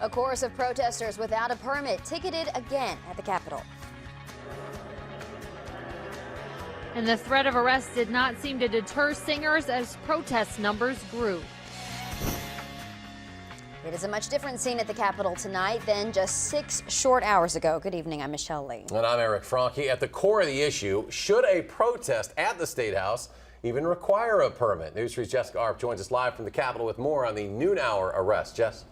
A chorus of protesters without a permit ticketed again at the Capitol. And the threat of arrest did not seem to deter singers as protest numbers grew. It is a much different scene at the Capitol tonight than just 6 short hours ago. Good evening, I'm Michelle Lee. And I'm Eric Franke. At the core of the issue, should a protest at the State House even require a permit? News 3's Jessica Arp joins us live from the Capitol with more on the noon hour arrest. Jess?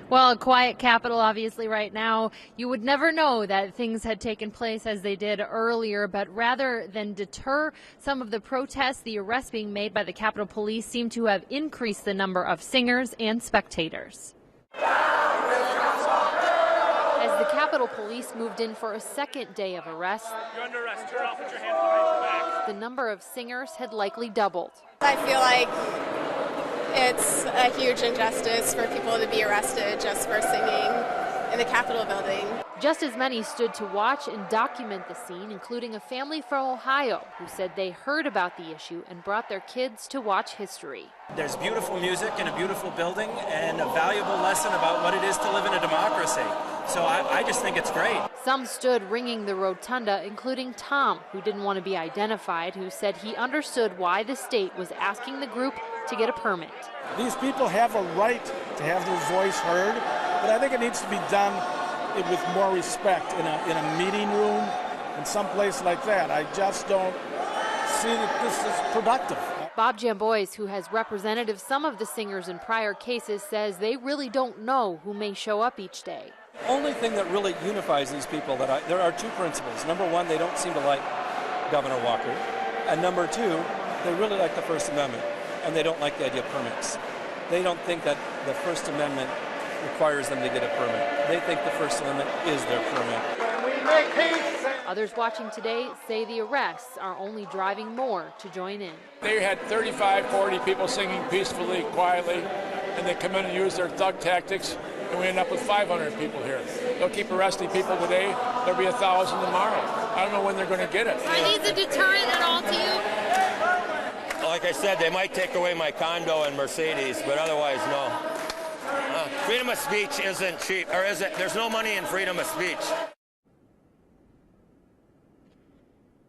Well, a quiet Capitol, obviously, right now. You would never know that things had taken place as they did earlier, but rather than deter some of the protests, the arrests being made by the Capitol Police seem to have increased the number of singers and spectators. As the Capitol Police moved in for a second day of arrests, you're under arrest. Turn off with your hands behind your back. The number of singers had likely doubled. I feel like it's a huge injustice for people to be arrested just for singing in the Capitol building. Just as many stood to watch and document the scene, including a family from Ohio who said they heard about the issue and brought their kids to watch history. There's beautiful music in a beautiful building and a valuable lesson about what it is to live in a democracy. So I just think it's great. Some stood ringing the rotunda, including Tom, who didn't want to be identified, who said he understood why the state was asking the group to get a permit. These people have a right to have their voice heard, but I think it needs to be done with more respect in a meeting room, in some place like that. I just don't see that this is productive. Bob Jambois, who has represented some of the singers in prior cases, says they really don't know who may show up each day. The only thing that really unifies these people, there are two principles. Number one, they don't seem to like Governor Walker. And number two, they really like the First Amendment, and they don't like the idea of permits. They don't think that the First Amendment requires them to get a permit. They think the First Amendment is their permit. Others watching today say the arrests are only driving more to join in. They had 35, 40 people singing peacefully, quietly, and they come in and use their thug tactics, and we end up with 500 people here. They'll keep arresting people today. There'll be 1,000 tomorrow. I don't know when they're going to get it. Are these a deterrent at all to you? Like I said, they might take away my condo and Mercedes, but otherwise, no. Freedom of speech isn't cheap, or is it? There's no money in freedom of speech.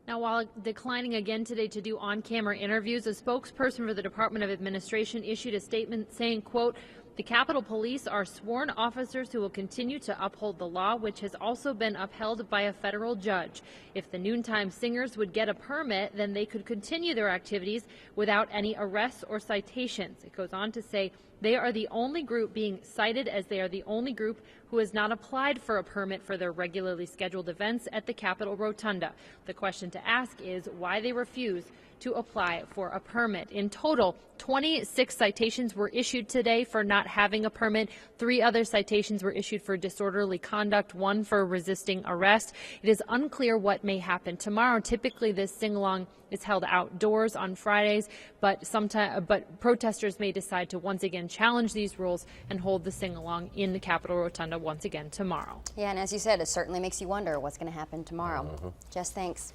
Now, while declining again today to do on-camera interviews, a spokesperson for the Department of Administration issued a statement saying, quote, "The Capitol Police are sworn officers who will continue to uphold the law, which has also been upheld by a federal judge. If the noontime singers would get a permit, then they could continue their activities without any arrests or citations." It goes on to say they are the only group being cited, as they are the only group who has not applied for a permit for their regularly scheduled events at the Capitol Rotunda. The question to ask is why they refuse to apply for a permit. In total, 26 citations were issued today for not having a permit. 3 other citations were issued for disorderly conduct, 1 for resisting arrest. It is unclear what may happen tomorrow. Typically, this sing-along is held outdoors on Fridays, but protesters may decide to once again challenge these rules and hold the sing-along in the Capitol Rotunda once again tomorrow. Yeah, and as you said, it certainly makes you wonder what's going to happen tomorrow. Jess, thanks.